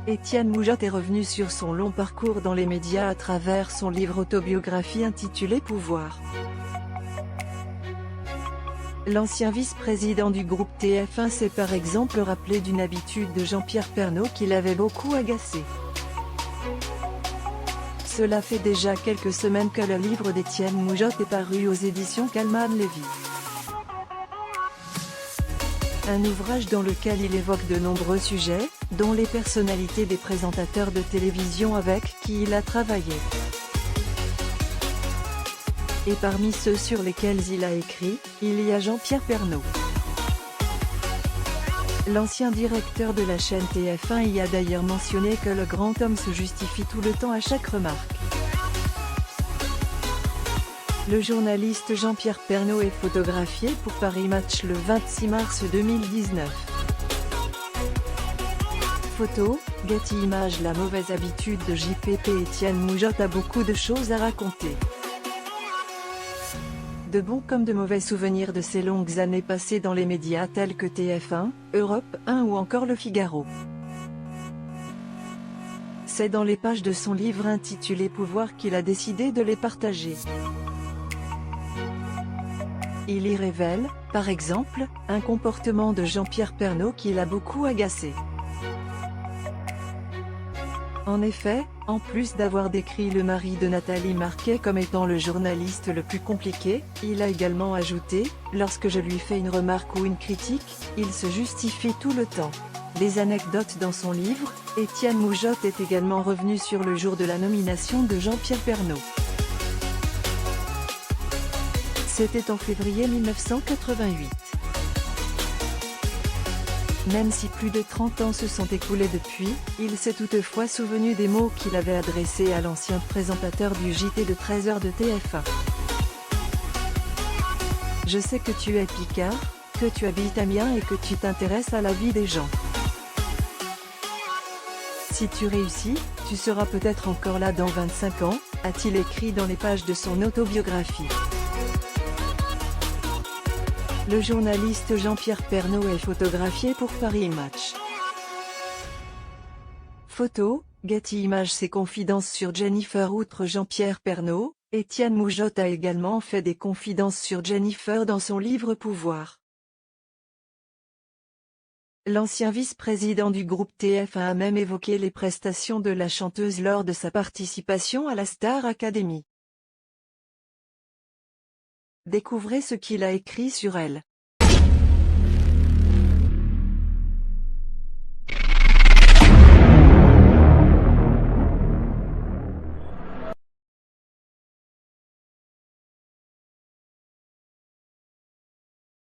Étienne Moujotte est revenu sur son long parcours dans les médias à travers son livre autobiographie intitulé Pouvoir. L'ancien vice-président du groupe TF1 s'est par exemple rappelé d'une habitude de Jean-Pierre Pernaut qui l'avait beaucoup agacé. Cela fait déjà quelques semaines que le livre d'Étienne Moujotte est paru aux éditions Calman Lévy. Un ouvrage dans lequel il évoque de nombreux sujets, dont les personnalités des présentateurs de télévision avec qui il a travaillé. Et parmi ceux sur lesquels il a écrit, il y a Jean-Pierre Pernaut. L'ancien directeur de la chaîne TF1 y a d'ailleurs mentionné que le grand homme se justifie tout le temps à chaque remarque. Le journaliste Jean-Pierre Pernaut est photographié pour Paris Match le 26 mars 2019. Photo, Getty Images. La mauvaise habitude de JPP. Étienne Moujotte a beaucoup de choses à raconter. De bons comme de mauvais souvenirs de ses longues années passées dans les médias tels que TF1, Europe 1 ou encore Le Figaro. C'est dans les pages de son livre intitulé Pouvoir qu'il a décidé de les partager. Il y révèle, par exemple, un comportement de Jean-Pierre Pernaut qui l'a beaucoup agacé. En effet, en plus d'avoir décrit le mari de Nathalie Marquet comme étant le journaliste le plus compliqué, il a également ajouté « Lorsque je lui fais une remarque ou une critique, il se justifie tout le temps ». Des anecdotes dans son livre. Étienne Moujotte est également revenu sur le jour de la nomination de Jean-Pierre Pernaut. C'était en février 1988. Même si plus de 30 ans se sont écoulés depuis, il s'est toutefois souvenu des mots qu'il avait adressés à l'ancien présentateur du JT de 13h de TF1. Je sais que tu es picard, que tu habites Amiens et que tu t'intéresses à la vie des gens. Si tu réussis, tu seras peut-être encore là dans 25 ans, a-t-il écrit dans les pages de son autobiographie. Le journaliste Jean-Pierre Pernaut est photographié pour Paris Match. Photo, Getty Images. Ses confidences sur Jennifer. Outre Jean-Pierre Pernaut, Étienne Moujotte a également fait des confidences sur Jennifer dans son livre Pouvoir. L'ancien vice-président du groupe TF1 a même évoqué les prestations de la chanteuse lors de sa participation à la Star Academy. Découvrez ce qu'il a écrit sur elle.